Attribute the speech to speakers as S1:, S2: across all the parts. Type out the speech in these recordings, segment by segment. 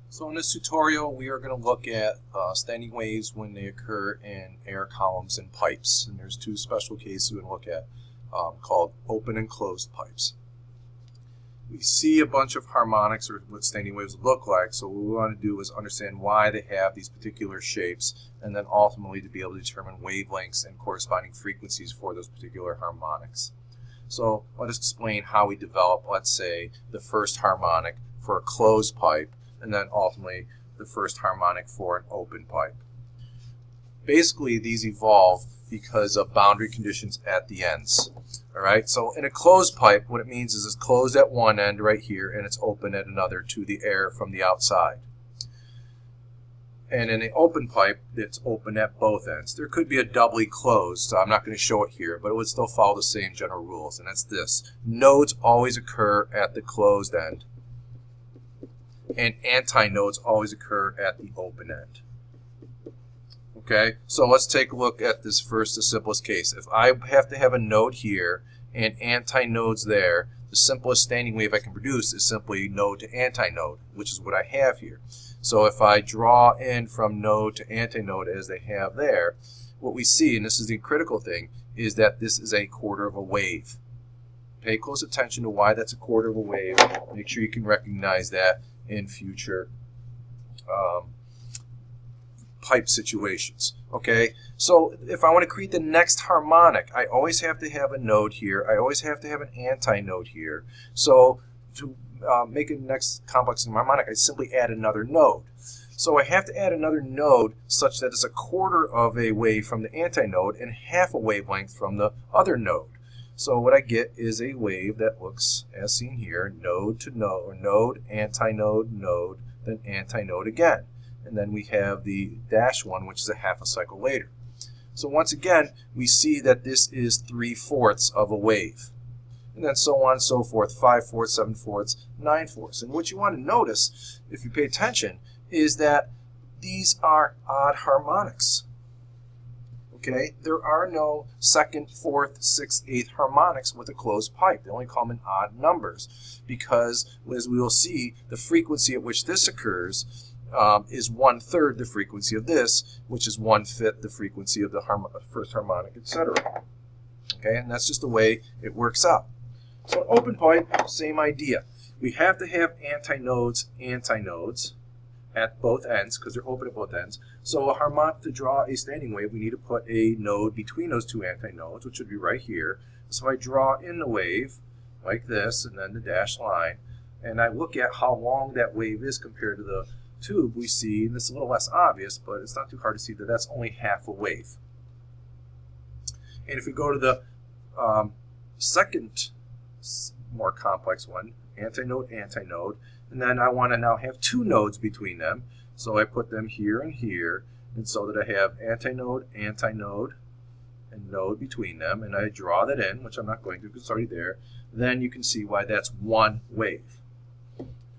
S1: So in this tutorial, we are going to look at standing waves when they occur in air columns and pipes. And there's two special cases we're going to look at called open and closed pipes. We see a bunch of harmonics, or what standing waves look like, so what we want to do is understand why they have these particular shapes, and then ultimately to be able to determine wavelengths and corresponding frequencies for those particular harmonics. So let us explain how we develop, let's say, the first harmonic for a closed pipe, and then ultimately the first harmonic for an open pipe. Basically, these evolve because of boundary conditions at the ends. All right, so in a closed pipe, what it means is it's closed at one end right here, and it's open at another to the air from the outside. And in an open pipe, it's open at both ends. There could be a doubly closed, so I'm not going to show it here, but it would still follow the same general rules, and that's this. Nodes always occur at the closed end, and antinodes always occur at the open end. Okay, so let's take a look at this first, the simplest case. If I have to have a node here and antinodes there, the simplest standing wave I can produce is simply node to antinode, which is what I have here. So if I draw in from node to antinode as they have there, what we see, and this is the critical thing, is that this is a quarter of a wave. Pay close attention to why that's a quarter of a wave. Make sure you can recognize that in future pipe situations. Okay, so if I want to create the next harmonic, I always have to have a node here. I always have to have an antinode here. So to make a next complex harmonic, I simply add another node. So I have to add another node such that it's a quarter of a wave from the antinode and half a wavelength from the other node. So what I get is a wave that looks as seen here, node to node, or node, antinode, node, then antinode again. And then we have the dash one, which is a half a cycle later. So once again, we see that this is 3/4 of a wave. And then so on and so forth, 5/4, 7/4, 9/4. And what you want to notice, if you pay attention, is that these are odd harmonics. Okay, there are no second, fourth, sixth, eighth harmonics with a closed pipe. They only come in odd numbers because, as we will see, the frequency at which this occurs is 1/3 the frequency of this, which is 1/5 the frequency of the first harmonic, etc. Okay, and that's just the way it works out. So an open pipe, same idea. We have to have antinodes at both ends because they're open at both ends. So a harmonic, to draw a standing wave, we need to put a node between those two antinodes, which would be right here. So I draw in the wave like this, and then the dashed line, and I look at how long that wave is compared to the tube. We see, and this is a little less obvious, but it's not too hard to see that that's only half a wave. And if we go to the second, more complex one, antinode, antinode, and then I want to now have two nodes between them. So I put them here and here, and so that I have antinode, antinode, and node between them, and I draw that in, which I'm not going to because it's already there. Then you can see why that's one wave.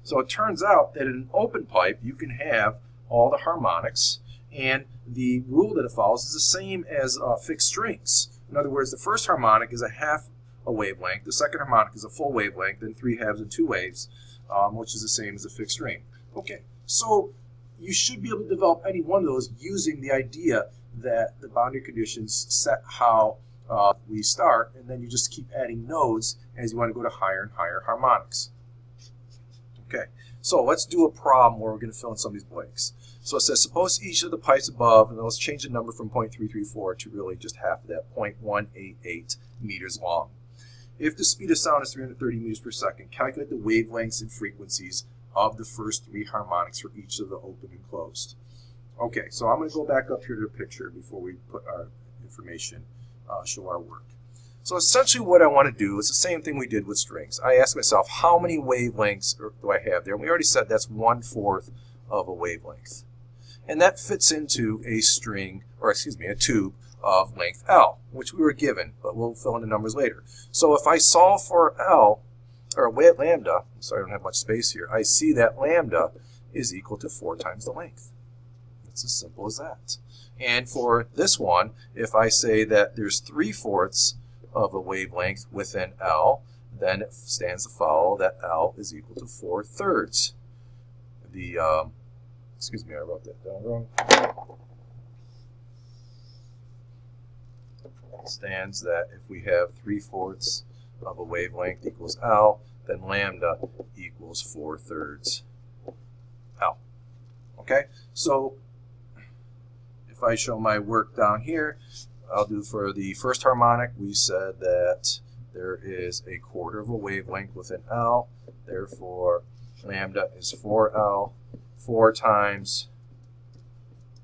S1: So it turns out that in an open pipe, you can have all the harmonics, and the rule that it follows is the same as fixed strings. In other words, the first harmonic is a half a wavelength, the second harmonic is a full wavelength, then 3 halves and 2 waves, which is the same as a fixed string. Okay, so you should be able to develop any one of those using the idea that the boundary conditions set how we start, and then you just keep adding nodes as you want to go to higher and higher harmonics. Okay, so let's do a problem where we're going to fill in some of these blanks. So it says, suppose each of the pipes above, and let's change the number from 0.334 to really just half of that, 0.188 meters long. If the speed of sound is 330 meters per second, calculate the wavelengths and frequencies of the first 3 harmonics for each of the open and closed. Okay, so I'm going to go back up here to the picture before we put our information, show our work. So essentially what I want to do is the same thing we did with strings. I ask myself, how many wavelengths do I have there? And we already said that's 1/4 of a wavelength. And that fits into a string, or excuse me, a tube of length L, which we were given, but we'll fill in the numbers later. So if I solve for L, or lambda, sorry I don't have much space here, I see that lambda is equal to 4 times the length. It's as simple as that. And for this one, if I say that there's 3/4 of a wavelength within L, then it stands to follow that L is equal to 4/3. the, excuse me, I wrote that down wrong. It stands that if we have 3/4 of a wavelength equals L, then lambda equals 4/3 L. Okay, so if I show my work down here, I'll do for the first harmonic, we said that there is 1/4 of a wavelength with an L, therefore lambda is 4L. 4 times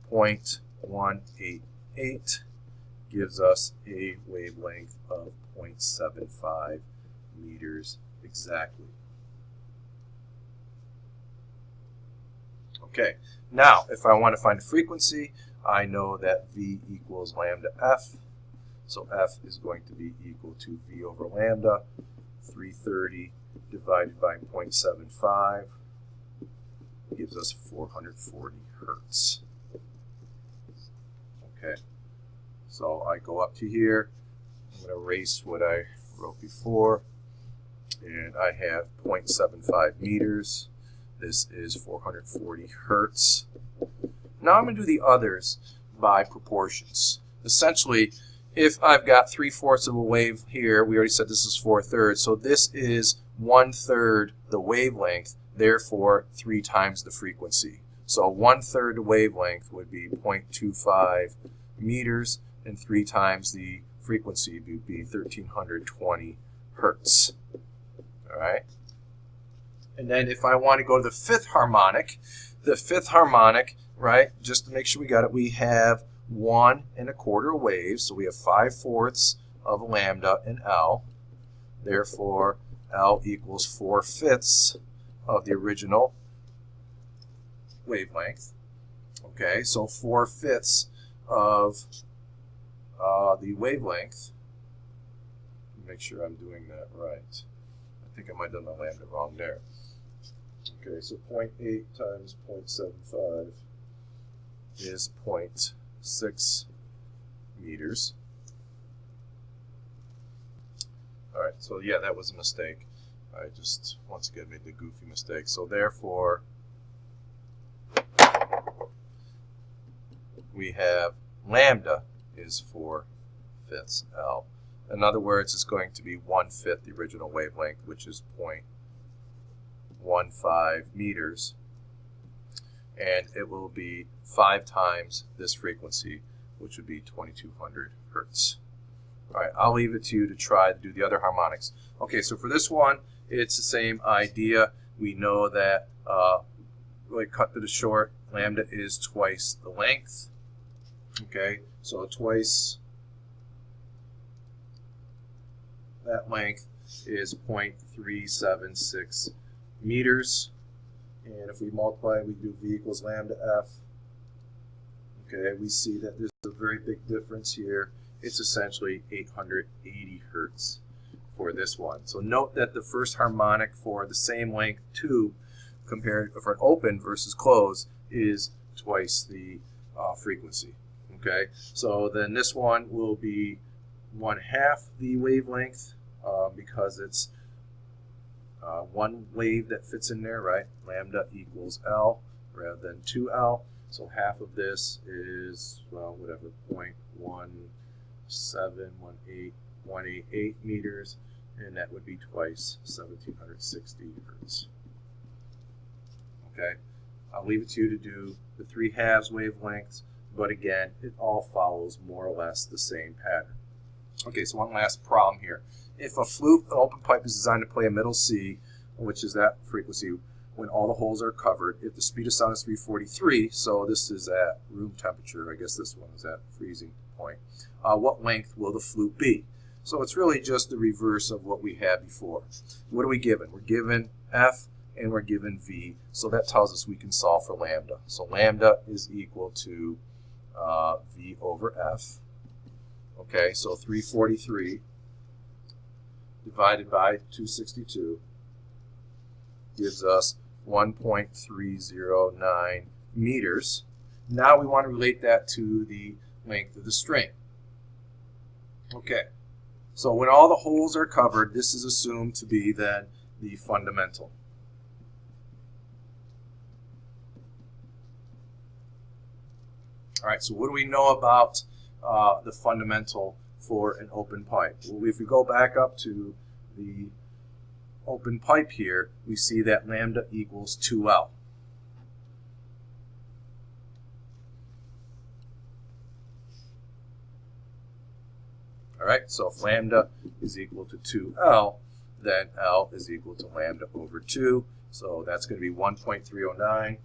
S1: 0.188 gives us a wavelength of 0.75 meters exactly. Okay, now if I want to find a frequency, I know that V equals lambda F. So F is going to be equal to V over lambda. 330 divided by 0.75 gives us 440 hertz. Okay, so I go up to here. I'm going to erase what I wrote before, and I have 0.75 meters. This is 440 hertz. Now I'm going to do the others by proportions. Essentially, if I've got 3/4 of a wave here, we already said this is 4/3, so this is 1/3 the wavelength, therefore 3 times the frequency. So 1/3 the wavelength would be 0.25 meters, and 3 times the frequency would be 1320 hertz. All right. And then if I want to go to the fifth harmonic, right, just to make sure we got it, we have 1 1/4 waves, so we have 5/4 of lambda in L. Therefore, L equals 4/5 of the original wavelength. Okay, so 4/5 of the wavelength. Make sure I'm doing that right. I think I might have done the lambda wrong there. Okay, so 0.8 times 0.75 is 0.6 meters. All right, so yeah, that was a mistake. I just, once again, made the goofy mistake. So therefore, we have lambda is 4/5 L. In other words, it's going to be 1/5 the original wavelength, which is 0.15 meters. And it will be 5 times this frequency, which would be 2200 hertz. All right, I'll leave it to you to try to do the other harmonics. Okay, so for this one, it's the same idea. We know that, really cut to the short, lambda is twice the length. Okay, so twice that length is 0.376 meters. And if we multiply, we do V equals lambda F. Okay, we see that there's a very big difference here. It's essentially 880 hertz for this one. So note that the first harmonic for the same length tube compared for an open versus closed is twice the frequency. Okay, so then this one will be 1/2 the wavelength because it's one wave that fits in there, right? Lambda equals L rather than 2L. So half of this is, well, whatever, 0.17188 meters, and that would be twice 1760 hertz. Okay, I'll leave it to you to do the 3/2 wavelengths, but again, it all follows more or less the same pattern. Okay, so one last problem here. If a flute, an open pipe, is designed to play a middle C, which is that frequency when all the holes are covered, if the speed of sound is 343, so this is at room temperature, I guess this one is at freezing point, what length will the flute be? So it's really just the reverse of what we had before. What are we given? We're given F and we're given V, so that tells us we can solve for lambda. So lambda is equal to V over F. Okay, so 343 divided by 262 gives us 1.309 meters. Now we want to relate that to the length of the string. Okay, so when all the holes are covered, this is assumed to be then the fundamental. All right, so what do we know about the fundamental for an open pipe? Well, if we go back up to the open pipe here, we see that lambda equals 2L. All right, so if lambda is equal to 2L, then L is equal to lambda over 2. So that's going to be 1.309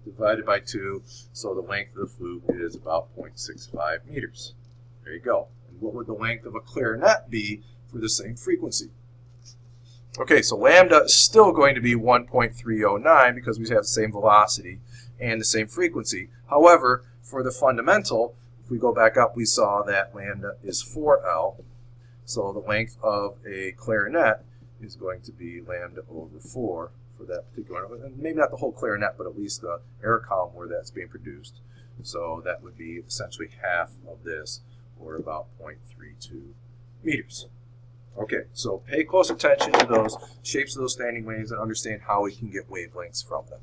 S1: divided by 2. So the length of the flute is about 0.65 meters. There you go. And what would the length of a clarinet be for the same frequency? Okay, so lambda is still going to be 1.309 because we have the same velocity and the same frequency. However, for the fundamental, if we go back up, we saw that lambda is 4L. So the length of a clarinet is going to be lambda over 4 for that particular, and maybe not the whole clarinet, but at least the air column where that's being produced. So that would be essentially half of this, or about 0.32 meters. Okay, so pay close attention to those shapes of those standing waves and understand how we can get wavelengths from them.